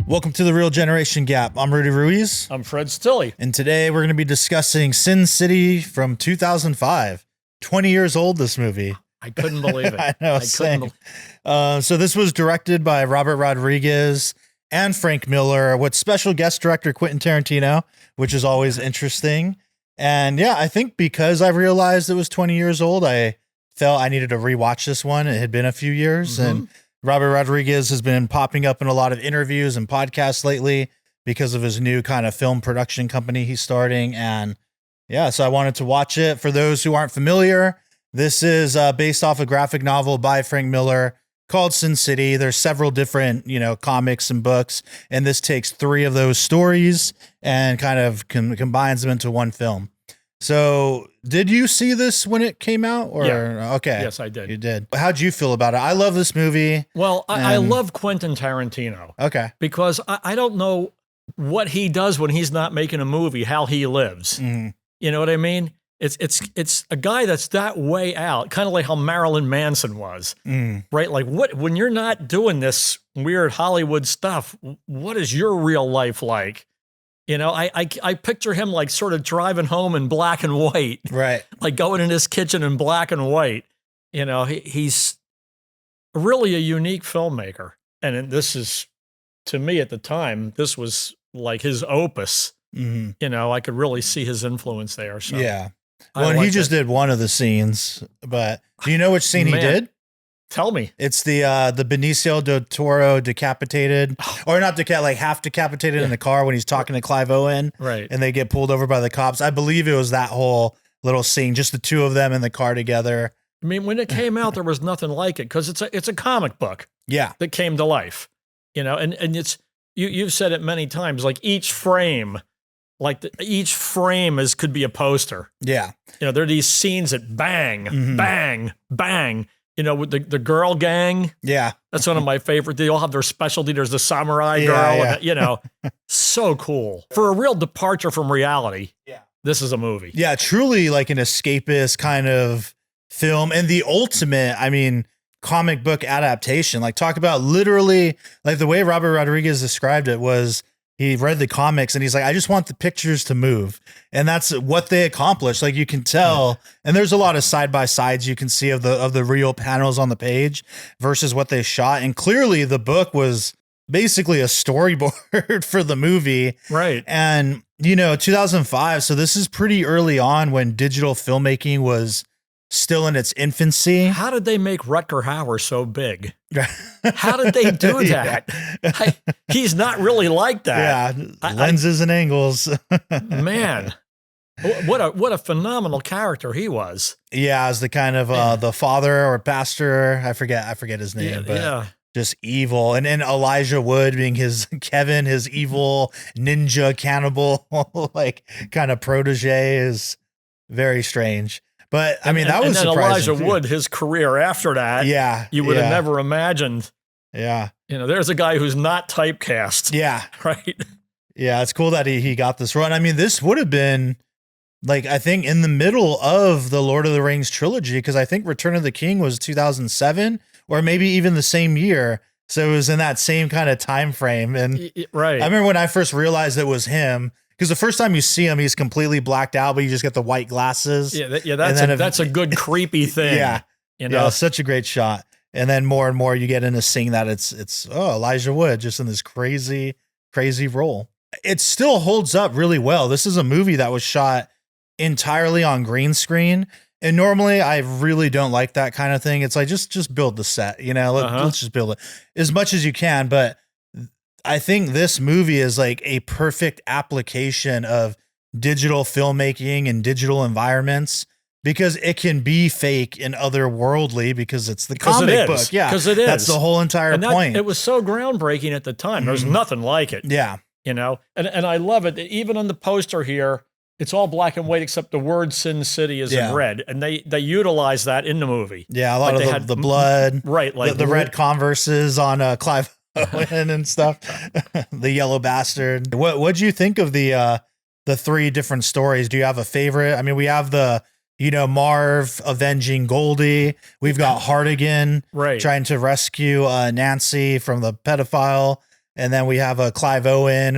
Welcome to The Real Generation Gap. I'm Rudy Ruiz. I'm Fred Stilley. And today we're going to be discussing Sin City from 2005. 20 years old, this movie. I couldn't believe it. I know, same. So this was directed by Robert Rodriguez and Frank Miller with special guest director Quentin Tarantino, which is always interesting. And yeah, I think because I realized it was 20 years old, I felt I needed to rewatch this one. It had been a few years, and Robert Rodriguez has been popping up in a lot of interviews and podcasts lately because of his new kind of film production company he's starting. And yeah, so I wanted to watch it. For those who aren't familiar, this is based off a graphic novel by Frank Miller called Sin City. There's several different, comics and books, and this takes three of those stories and kind of combines them into one film. So did you see this when it came out? Or yeah. Okay. Yes, I did. You did. How'd you feel about it? I love this movie. Well, I love Quentin Tarantino. Okay. Because I don't know what he does when he's not making a movie, how he lives. Mm. You know what I mean? It's a guy that's that way out, kind of like how Marilyn Manson was, right? Like when you're not doing this weird Hollywood stuff, what is your real life like? I picture him like sort of driving home in black and white, right? Like going in his kitchen in black and white. He's really a unique filmmaker. And this is, to me at the time, this was like his opus. Mm-hmm. I could really see his influence there. So yeah. Well, and he just did one of the scenes, but do you know which scene he did? Tell me. It's the Benicio del Toro decapitated, or not half decapitated in the car when he's talking to Clive Owen, right? And they get pulled over by the cops. I believe it was that whole little scene, just the two of them in the car together. I mean, when it came out, there was nothing like it because it's a comic book, that came to life, and it's you've said it many times, like each frame. Each frame could be a poster. Yeah. There are these scenes that bang, bang, bang, with the girl gang. Yeah. That's one of my favorite. They all have their specialty. There's the samurai girl, and, so cool. For a real departure from reality, this is a movie. Yeah, truly like an escapist kind of film. And the ultimate, comic book adaptation. Like talk about literally, like the way Robert Rodriguez described it was, he read the comics and he's like, I just want the pictures to move. And that's what they accomplished. Like you can tell, and there's a lot of side by sides you can see of the real panels on the page versus what they shot. And clearly the book was basically a storyboard for the movie. Right. And 2005. So this is pretty early on when digital filmmaking was still in its infancy. How did they make Rutger Hauer so big? How did they do that? He's not really like that. Yeah, lenses and angles. Man, what a phenomenal character he was. Yeah, as the kind of the father or pastor. I forget his name, but just evil. And then Elijah Wood being his Kevin, his evil ninja cannibal, like kind of protege is very strange. But that was surprising. Elijah Wood, his career after that, you would have never imagined. Yeah. There's a guy who's not typecast. Yeah. Right. Yeah. It's cool that he got this run. This would have been I think in the middle of the Lord of the Rings trilogy, because I think Return of the King was 2007 or maybe even the same year. So it was in that same kind of time frame. And right. I remember when I first realized it was him. Because the first time you see him, he's completely blacked out, but you just get the white glasses. Yeah, that's a good creepy thing. Yeah, such a great shot. And then more and more you get into seeing that it's Elijah Wood just in this crazy, crazy role. It still holds up really well. This is a movie that was shot entirely on green screen. And normally I really don't like that kind of thing. It's like, just build the set, let's just build it as much as you can. But I think this movie is like a perfect application of digital filmmaking and digital environments because it can be fake and otherworldly because it's the comic book. Yeah, because it is. That's the whole entire point. It was so groundbreaking at the time. There's nothing like it. Yeah. And I love it. Even on the poster here, it's all black and white except the word Sin City is in red. And they utilize that in the movie. Yeah, a lot of the blood. Right. Like the red Converses on Clive Owen and stuff. The yellow bastard. What'd you think of the three different stories? Do you have a favorite? We have the Marv avenging Goldie. We've got Hartigan trying to rescue Nancy from the pedophile. And then we have a Clive Owen,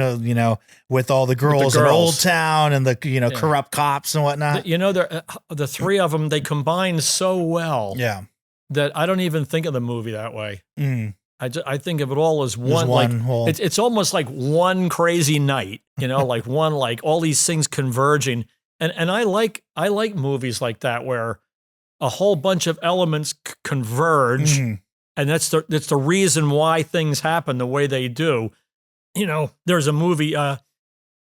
with all the girls in Old Town and the, corrupt cops and whatnot. The three of them, they combine so well. Yeah. That I don't even think of the movie that way. Mm. I think of it all as one whole. It's almost like one crazy night, like one, like all these things converging. And I like movies like that where a whole bunch of elements converge. Mm-hmm. And that's the reason why things happen the way they do. There's a movie, I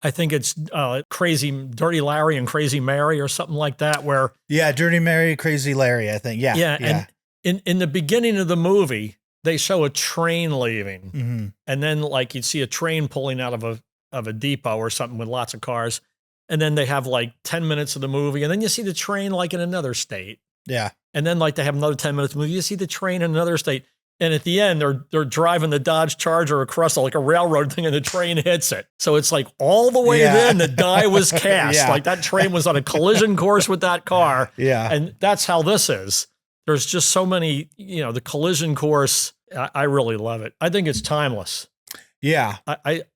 think it's Dirty Larry and Crazy Mary or something like that where. Yeah, Dirty Mary, Crazy Larry, I think. Yeah. Yeah. And in the beginning of the movie, they show a train leaving. Mm-hmm. And then like you'd see a train pulling out of a depot or something with lots of cars. And then they have like 10 minutes of the movie. And then you see the train like in another state. Yeah. And then like they have another 10 minutes of the movie. You see the train in another state. And at the end, they're driving the Dodge Charger across like a railroad thing and the train hits it. So it's like all the way then the die was cast. Yeah. Like that train was on a collision course with that car. Yeah. And that's how this is. There's just so many, the collision course. I really love it. I think it's timeless. Yeah.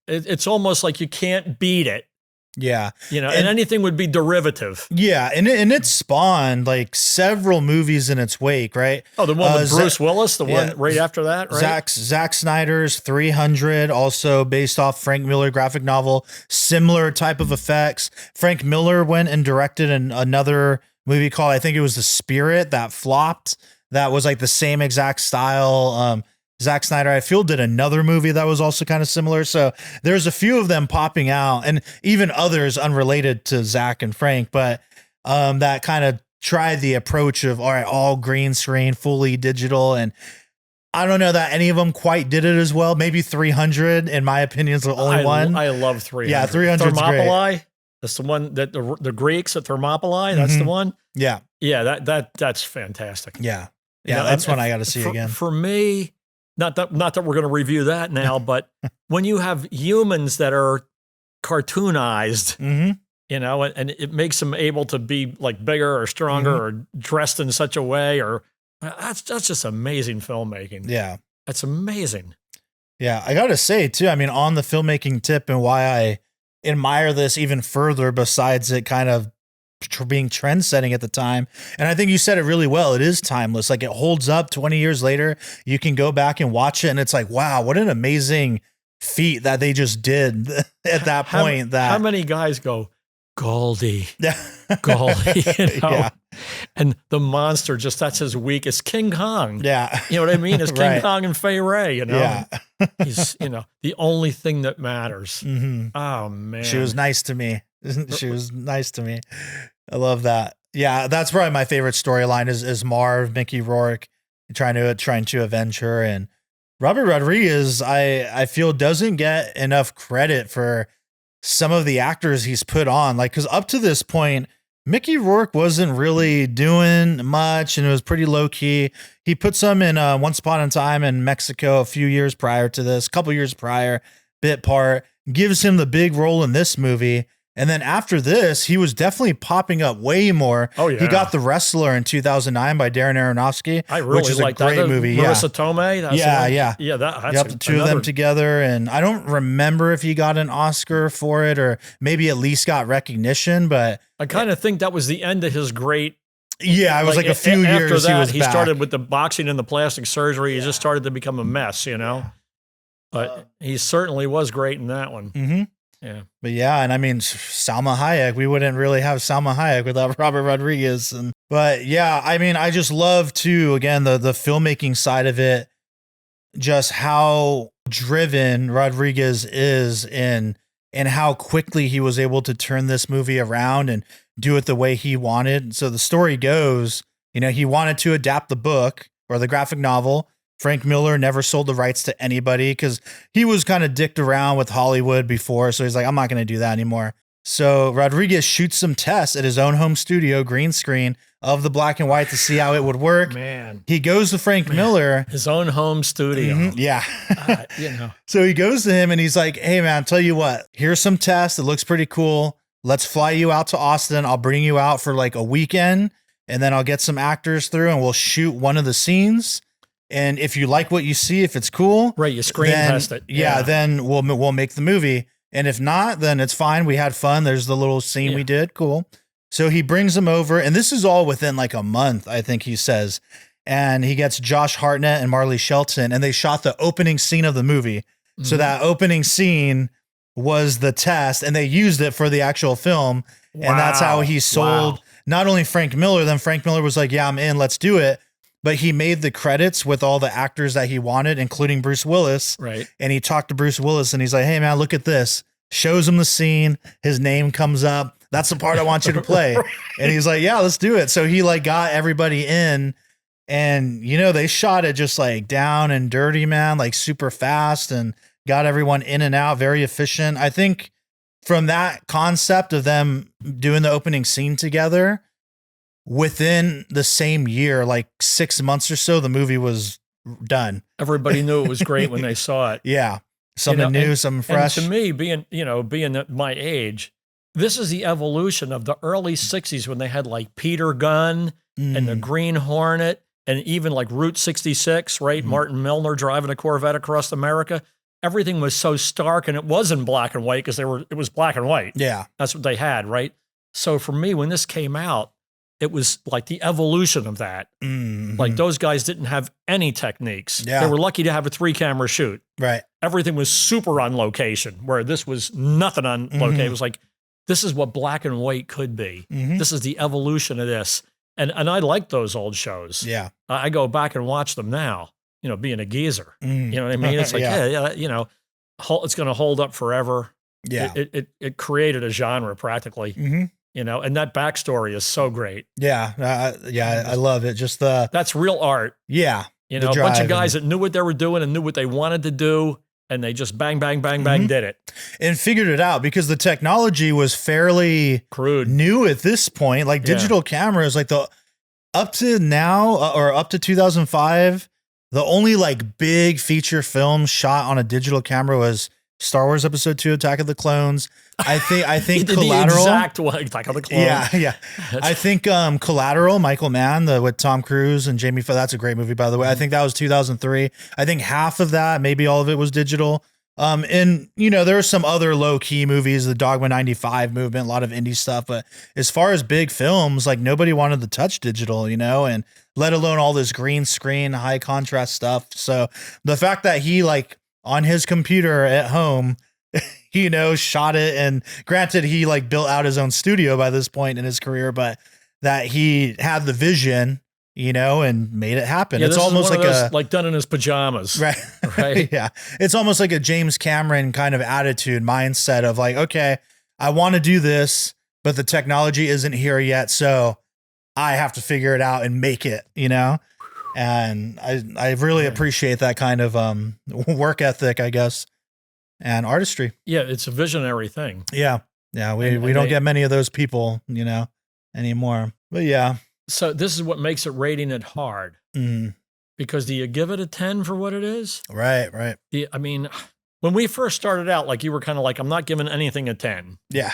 It's almost like you can't beat it. Yeah. And anything would be derivative. Yeah. And it spawned like several movies in its wake, right? Oh, the one with Bruce Willis, the one right after that, right? Zack Snyder's 300, also based off Frank Miller graphic novel, similar type of effects. Frank Miller went and directed another movie called, I think it was The Spirit, that flopped. That was like the same exact style. Zack Snyder, I feel, did another movie that was also kind of similar. So there's a few of them popping out, and even others unrelated to Zack and Frank, but that kind of tried the approach of, all green screen, fully digital. And I don't know that any of them quite did it as well. Maybe 300, in my opinion, is the only one. I love 300. Yeah, 300 Thermopylae. That's the one that the Greeks at Thermopylae. That's the one. Yeah. Yeah. That's fantastic. Yeah. Yeah. That's one I got to see again. For me, not that we're going to review that now, but when you have humans that are cartoonized, and it makes them able to be like bigger or stronger or dressed in such a way, or that's just amazing filmmaking. Yeah. That's amazing. Yeah. I got to say too, I mean, on the filmmaking tip and why I admire this even further, besides it kind of being trend setting at the time. And I think you said it really well. It is timeless. Like it holds up 20 years later. You can go back and watch it and it's like, wow, what an amazing feat that they just did at that point. How many guys go, Goldie, Goldie, Yeah. And the monster, that's his weakest. King Kong. Yeah. You know what I mean? It's King Kong and Fay Ray, Yeah. He's, the only thing that matters. Mm-hmm. Oh man. She was nice to me. She was nice to me. I love that. Yeah, that's probably my favorite storyline is Marv, Mickey Rourke, trying to avenge her. And Robert Rodriguez, I feel, doesn't get enough credit for some of the actors he's put on. Like, because up to this point, Mickey Rourke wasn't really doing much, and it was pretty low key. He put some in Once Upon a Time in Mexico a few years prior to this, a couple years prior, bit part, gives him the big role in this movie. And then after this, he was definitely popping up way more. Oh, yeah. He got The Wrestler in 2009 by Darren Aronofsky, I really which is like a great that. movie. Marissa Tomei. That's Yeah. That's the two of them together. And I don't remember if he got an Oscar for it or maybe at least got recognition, but I kind of think that was the end of his great. Yeah, it was like a few years after that, he back. Started with the boxing and the plastic surgery. He just started to become a mess, But he certainly was great in that one. Mm-hmm. Yeah. But yeah, and I mean, Salma Hayek, we wouldn't really have Salma Hayek without Robert Rodriguez. But yeah, I mean, I just love too, again, the filmmaking side of it, just how driven Rodriguez is and how quickly he was able to turn this movie around and do it the way he wanted. So the story goes, he wanted to adapt the book or the graphic novel. Frank Miller never sold the rights to anybody because he was kind of dicked around with Hollywood before. So he's like, I'm not going to do that anymore. So Rodriguez shoots some tests at his own home studio, green screen, of the black and white to see how it would work. Man. He goes to Frank Miller. His own home studio. Mm-hmm, yeah. So he goes to him and he's like, hey, man, I'll tell you what. Here's some tests. It looks pretty cool. Let's fly you out to Austin. I'll bring you out for like a weekend, and then I'll get some actors through and we'll shoot one of the scenes. And if you like what you see, if it's cool, right, you screen test it. Yeah, then we'll make the movie. And if not, then it's fine. We had fun. There's the little scene we did. Cool. So he brings them over, and this is all within like a month, I think he says. And he gets Josh Hartnett and Marley Shelton, and they shot the opening scene of the movie. Mm-hmm. So that opening scene was the test, and they used it for the actual film. Wow. And that's how he sold not only Frank Miller, then Frank Miller was like, yeah, I'm in, let's do it. But he made the credits with all the actors that he wanted, including Bruce Willis. Right. And he talked to Bruce Willis and he's like, hey man, look at this. Shows him the scene. His name comes up. That's the part I want you to play. Right. And he's like, yeah, let's do it. So he like got everybody in, and they shot it just like down and dirty, man, like super fast, and got everyone in and out, very efficient. I think from that concept of them doing the opening scene together, within the same year, like 6 months or so, the movie was done. Everybody knew it was great when they saw it. Yeah. Something new, something fresh. And to me, being at my age, this is the evolution of the early 60s when they had like Peter Gunn and the Green Hornet and even like Route 66, right? Martin Milner driving a Corvette across America. Everything was so stark, and it wasn't black and white because it was black and white. Yeah. That's what they had, right? So for me, when this came out, it was like the evolution of that. Mm-hmm. Like those guys didn't have any techniques. Yeah. They were lucky to have a 3-camera shoot. Right. Everything was super on location, where this was nothing on location. It was like, this is what black and white could be. Mm-hmm. This is the evolution of this. And I like those old shows. Yeah. I go back and watch them now, being a geezer. You know what I mean? It's like, it's going to hold up forever. Yeah. It created a genre practically. Mm-hmm. And that backstory is so great. Yeah. I love it. Just that's real art. Yeah. A bunch of guys that knew what they were doing and knew what they wanted to do, and they just bang, bang, bang, bang, did it. And figured it out, because the technology was fairly crude, new at this point. Like digital cameras, like up to now, or up to 2005, the only like big feature film shot on a digital camera was Star Wars Episode 2, Attack of the Clones. I think Collateral. The exact one, Attack of the Clones. Yeah. I think Collateral, Michael Mann, with Tom Cruise and Jamie Foxx. That's a great movie, by the way. I think that was 2003. I think half of that, maybe all of it, was digital. And there were some other low key movies, the Dogma 95 movement, a lot of indie stuff. But as far as big films, like nobody wanted to touch digital, and let alone all this green screen, high contrast stuff. So the fact that he like on his computer at home, shot it, and granted he like built out his own studio by this point in his career, but that he had the vision, and made it happen. Yeah, it's almost like done in his pajamas. Right. Yeah. It's almost like a James Cameron kind of attitude, mindset of like, okay, I want to do this, but the technology isn't here yet. So I have to figure it out and make it, and I really appreciate that kind of work ethic, I guess, and artistry. Yeah, it's a visionary thing. Yeah. Yeah, we don't get many of those people, anymore. But yeah. So this is what makes it rating it hard. Mm. Because do you give it a 10 for what it is? Right. I mean, when we first started out, like you were kind of like, I'm not giving anything a 10. Yeah.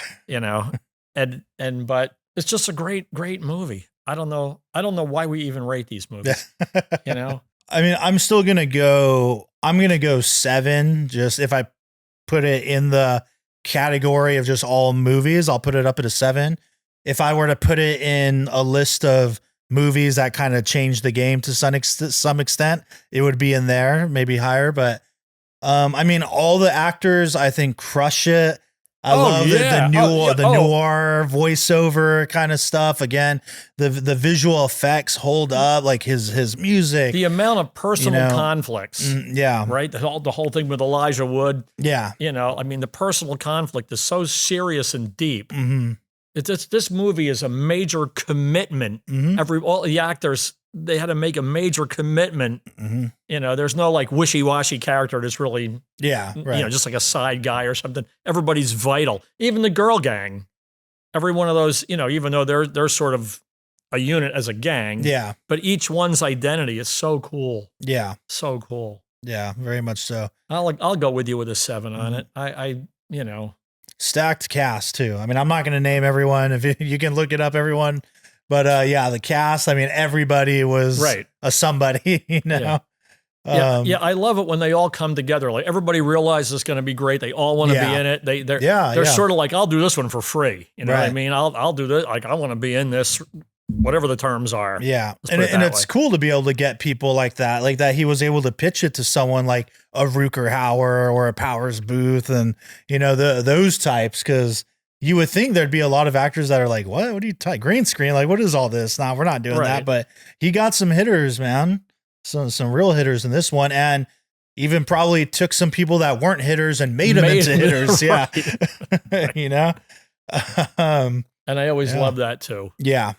But it's just a great movie. I don't know why we even rate these movies. I mean, I'm going to go 7. Just if I put it in the category of just all movies, I'll put it up at a 7. If I were to put it in a list of movies that kind of changed the game to some extent, it would be in there, maybe higher. But I mean, all the actors, I think, crush it. I love the noir voiceover kind of stuff. Again, the visual effects hold up, like his music. The amount of personal conflicts. Right? The whole thing with Elijah Wood. Yeah. I mean, the personal conflict is so serious and deep. Mm-hmm. This movie is a major commitment. Mm-hmm. All the actors, they had to make a major commitment. Mm-hmm. There's no like wishy-washy character that's really, just like a side guy or something. Everybody's vital. Even the girl gang, every one of those, even though they're sort of a unit as a gang. Yeah. But each one's identity is so cool. Yeah. So cool. Yeah, very much so. I'll go with you with a 7 on it. I Stacked cast too. I mean, I'm not going to name everyone. If you can look it up, everyone. But the cast. I mean, everybody was a somebody. Yeah, I love it when they all come together. Like everybody realizes it's going to be great. They all want to be in it. They're sort of like, I'll do this one for free. You know what I mean? I'll do this. Like I want to be in this, whatever the terms are. Yeah, and it's cool to be able to get people like that. He was able to pitch it to someone like a Rutger Hauer or a Powers Booth, and those types, because you would think there'd be a lot of actors that are like, what are you talking green screen? Like, what is all this? Nah, we're not doing that. But he got some hitters, man. Some real hitters in this one, and even probably took some people that weren't hitters and made them into hitters. Yeah. And I always love that too. Yeah.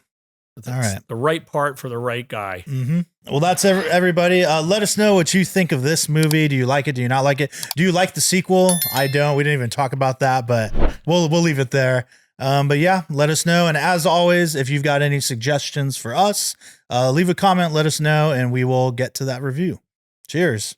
All right. The right part for the right guy. Mm-hmm. Well, that's everybody. Let us know what you think of this movie. Do you like it? Do you not like it? Do you like the sequel? I don't. We didn't even talk about that, but we'll leave it there. But yeah, let us know. And as always, if you've got any suggestions for us, leave a comment, let us know, and we will get to that review. Cheers.